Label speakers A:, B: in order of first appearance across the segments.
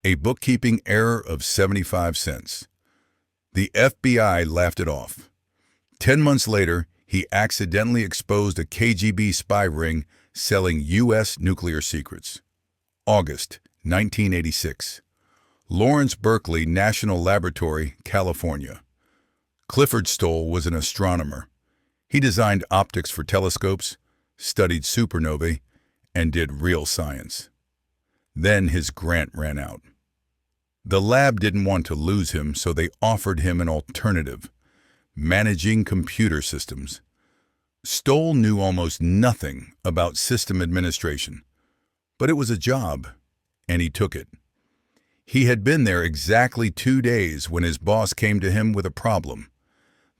A: A bookkeeping error of 75 cents. The FBI laughed it off. 10 months later, he accidentally exposed a KGB spy ring selling U.S. nuclear secrets. August 1986. Lawrence Berkeley National Laboratory, California. Clifford Stoll was an astronomer. He designed optics for telescopes, studied supernovae, and did real science. Then his grant ran out. The lab didn't want to lose him, so they offered him an alternative: managing computer systems. Stoll knew almost nothing about system administration, but it was a job, and he took it. He had been there exactly 2 days when his boss came to him with a problem.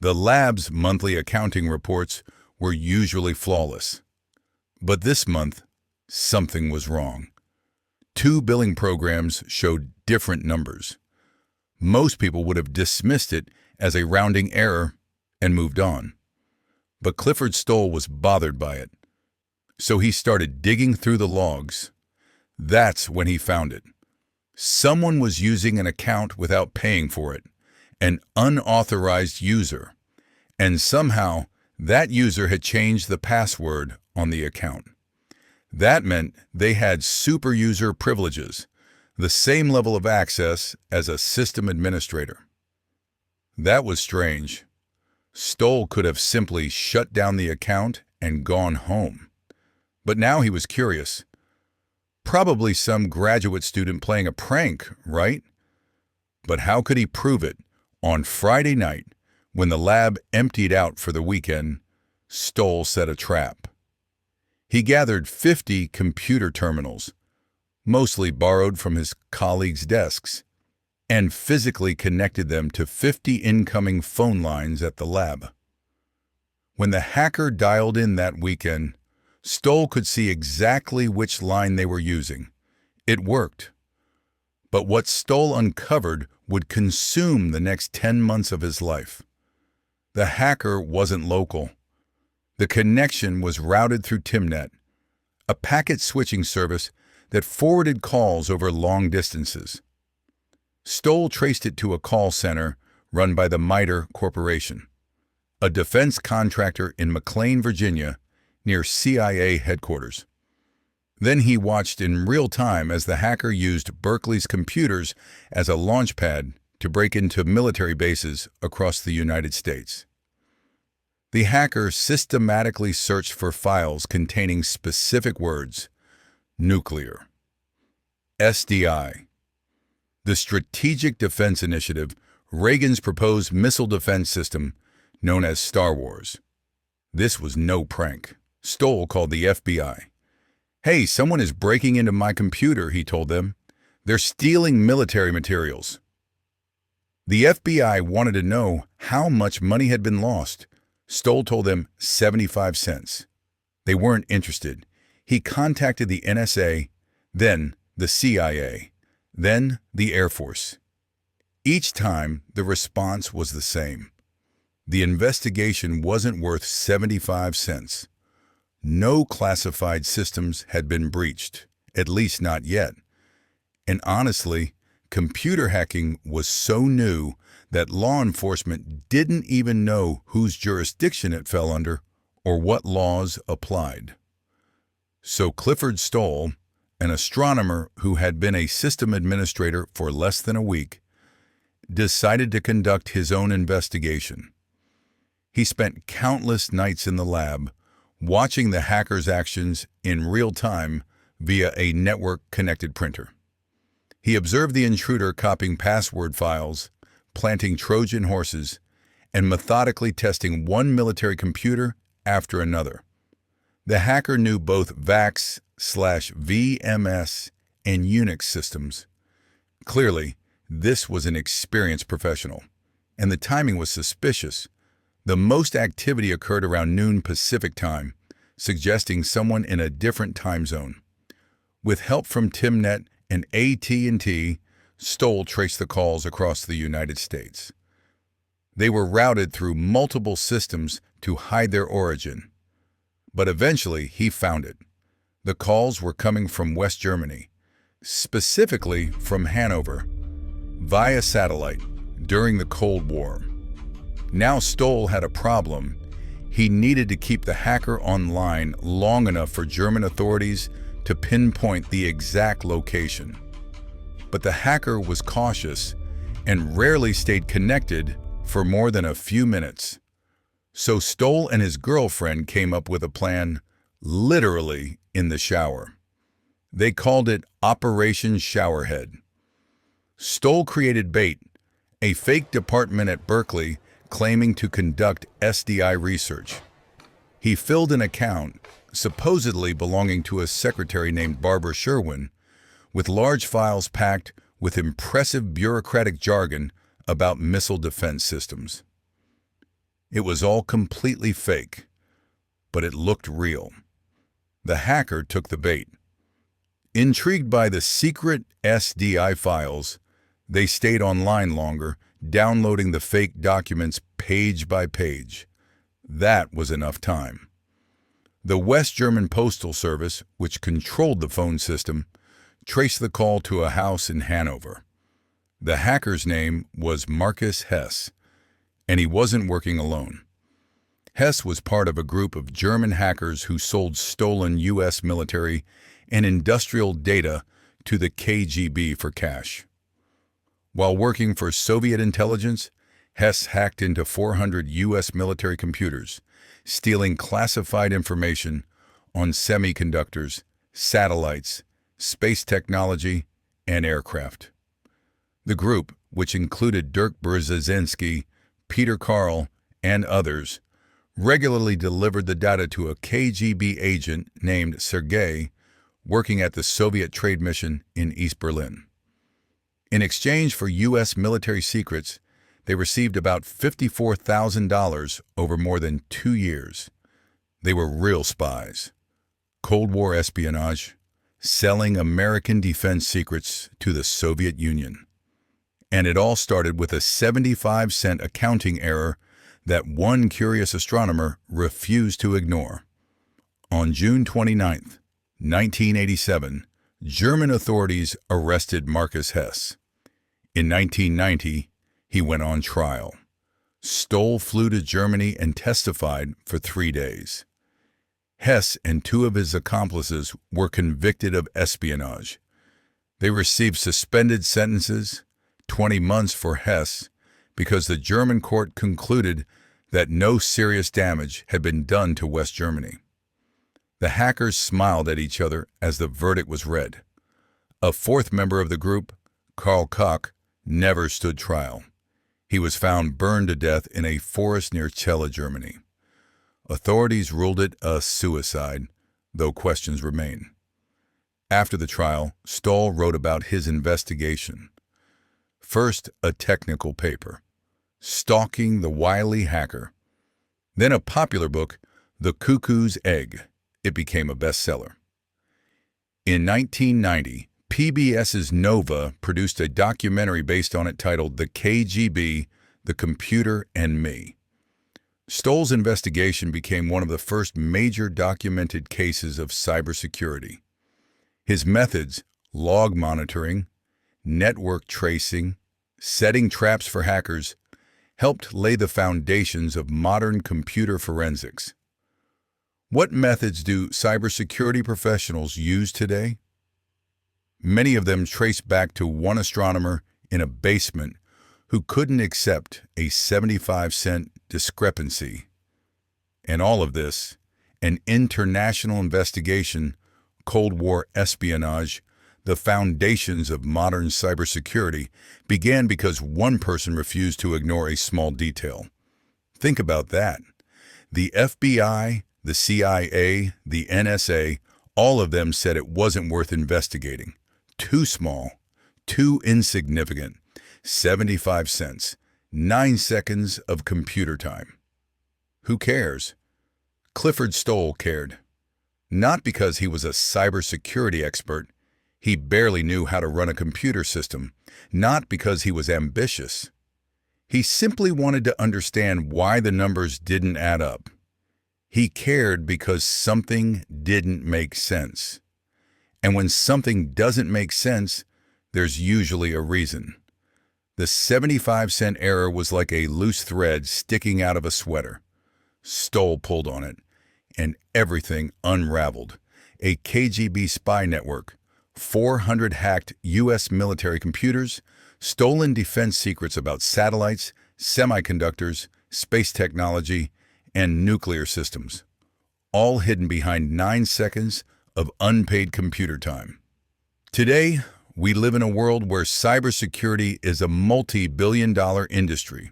A: The lab's monthly accounting reports were usually flawless. But this month, something was wrong. 2 billing programs showed different numbers. Most people would have dismissed it as a rounding error and moved on. But Clifford Stoll was bothered by it. So he started digging through the logs. That's when he found it. Someone was using an account without paying for it, an unauthorized user, and somehow that user had changed the password on the account. That meant they had super user privileges, the same level of access as a system administrator. That was strange. Stoll could have simply shut down the account and gone home. But now he was curious. Probably some graduate student playing a prank, right? But how could he prove it? On Friday night, when the lab emptied out for the weekend, Stoll set a trap. He gathered 50 computer terminals, mostly borrowed from his colleagues' desks, and physically connected them to 50 incoming phone lines at the lab. When the hacker dialed in that weekend, Stoll could see exactly which line they were using. It worked. But what Stoll uncovered would consume the next 10 months of his life. The hacker wasn't local. The connection was routed through Timnet, a packet switching service that forwarded calls over long distances. Stoll traced it to a call center run by the MITRE Corporation, a defense contractor in McLean, Virginia, near CIA headquarters. Then he watched in real time as the hacker used Berkeley's computers as a launchpad to break into military bases across the United States. The hacker systematically searched for files containing specific words: nuclear, SDI, the Strategic Defense Initiative, Reagan's proposed missile defense system known as Star Wars. This was no prank. Stoll called the FBI. "Hey, someone is breaking into my computer," he told them. "They're stealing military materials." The FBI wanted to know how much money had been lost. Stoll told them 75 cents. They weren't interested. He contacted the NSA, then the CIA, then the Air Force. Each time, the response was the same. The investigation wasn't worth 75 cents. No classified systems had been breached, at least not yet. And honestly, computer hacking was so new that law enforcement didn't even know whose jurisdiction it fell under or what laws applied. So Clifford Stoll, an astronomer who had been a system administrator for less than a week, decided to conduct his own investigation. He spent countless nights in the lab, watching the hacker's actions in real time via a network-connected printer. He observed the intruder copying password files, planting Trojan horses, and methodically testing one military computer after another. The hacker knew both VAX/VMS and Unix systems. Clearly, this was an experienced professional, and the timing was suspicious. The most activity occurred around noon Pacific time, suggesting someone in a different time zone. With help from Timnet and AT&T, Stoll traced the calls across the United States. They were routed through multiple systems to hide their origin. But eventually, he found it. The calls were coming from West Germany. specifically from Hanover, via satellite during the Cold War. Now Stoll had a problem. He needed to keep the hacker online long enough for German authorities to pinpoint the exact location. But the hacker was cautious and rarely stayed connected for more than a few minutes. So Stoll and his girlfriend came up with a plan, literally in the shower. They called it Operation Showerhead. Stoll created BAIT, a fake department at Berkeley claiming to conduct SDI research. He filled an account, supposedly belonging to a secretary named Barbara Sherwin, with large files packed with impressive bureaucratic jargon about missile defense systems. It was all completely fake, but it looked real. The hacker took the bait. Intrigued by the secret SDI files, they stayed online longer, downloading the fake documents page by page. That was enough time. The West German Postal Service, which controlled the phone system, traced the call to a house in Hanover. The hacker's name was Marcus Hess, and he wasn't working alone. Hess was part of a group of German hackers who sold stolen U.S. military and industrial data to the KGB for cash. While working for Soviet intelligence, Hess hacked into 400 U.S. military computers, stealing classified information on semiconductors, satellites, space technology, and aircraft. The group, which included Dirk Brzezinski, Peter Karl, and others, regularly delivered the data to a KGB agent named Sergei, working at the Soviet Trade Mission in East Berlin. In exchange for U.S. military secrets, they received about $54,000 over more than 2 years. They were real spies. Cold War espionage, selling American defense secrets to the Soviet Union. And it all started with a 75-cent accounting error that one curious astronomer refused to ignore. On June 29, 1987, German authorities arrested Marcus Hess. In 1990, he went on trial. Stoll flew to Germany and testified for 3 days. Hess and 2 of his accomplices were convicted of espionage. They received suspended sentences, 20 months for Hess, because the German court concluded that no serious damage had been done to West Germany. The hackers smiled at each other as the verdict was read. A 4th member of the group, Karl Koch, never stood trial. He was found burned to death in a forest near Celle, Germany. Authorities ruled it a suicide, though questions remain. After the trial, Stoll wrote about his investigation. First, a technical paper, Stalking the Wily Hacker. Then a popular book, The Cuckoo's Egg. It became a bestseller. In 1990, PBS's Nova produced a documentary based on it titled The KGB, The Computer and Me. Stoll's investigation became one of the first major documented cases of cybersecurity. His methods, log monitoring, network tracing, setting traps for hackers, helped lay the foundations of modern computer forensics. What methods do cybersecurity professionals use today? Many of them trace back to one astronomer in a basement who couldn't accept a 75-cent discrepancy. And all of this, an international investigation, Cold War espionage, the foundations of modern cybersecurity, began because one person refused to ignore a small detail. Think about that. The FBI, the CIA, the NSA, all of them said it wasn't worth investigating. Too small, too insignificant. 75 cents, 9 seconds of computer time. Who cares? Clifford Stoll cared. Not because he was a cybersecurity expert. He barely knew how to run a computer system. Not because he was ambitious. He simply wanted to understand why the numbers didn't add up. He cared because something didn't make sense. And when something doesn't make sense, there's usually a reason. The 75-cent error was like a loose thread sticking out of a sweater. Stoll pulled on it, and everything unraveled. A KGB spy network, 400 hacked U.S. military computers, stolen defense secrets about satellites, semiconductors, space technology, and nuclear systems, all hidden behind 9 seconds of unpaid computer time. Today, we live in a world where cybersecurity is a multi-billion-dollar industry,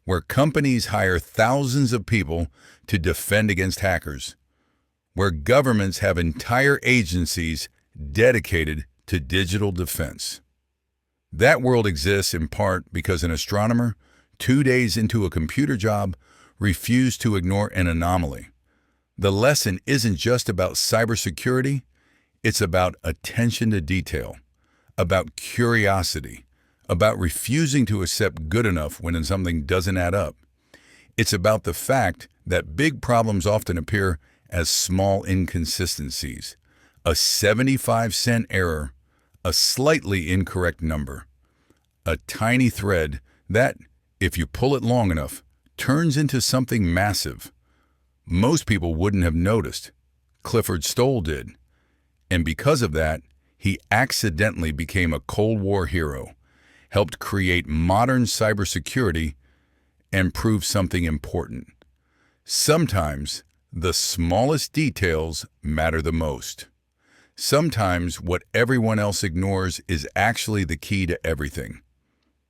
A: where companies hire thousands of people to defend against hackers, where governments have entire agencies dedicated to digital defense. That world exists in part because an astronomer, 2 days into a computer job, refused to ignore an anomaly. The lesson isn't just about cybersecurity, it's about attention to detail, about curiosity, about refusing to accept good enough when something doesn't add up. It's about the fact that big problems often appear as small inconsistencies. A 75-cent error, a slightly incorrect number, a tiny thread that, if you pull it long enough, turns into something massive. Most people wouldn't have noticed. Clifford Stoll did. And because of that, he accidentally became a Cold War hero, helped create modern cybersecurity, and proved something important. Sometimes, the smallest details matter the most. Sometimes what everyone else ignores is actually the key to everything.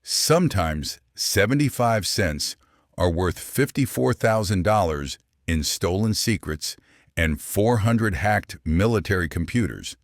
A: Sometimes 75 cents are worth $54,000 in stolen secrets and 400 hacked military computers.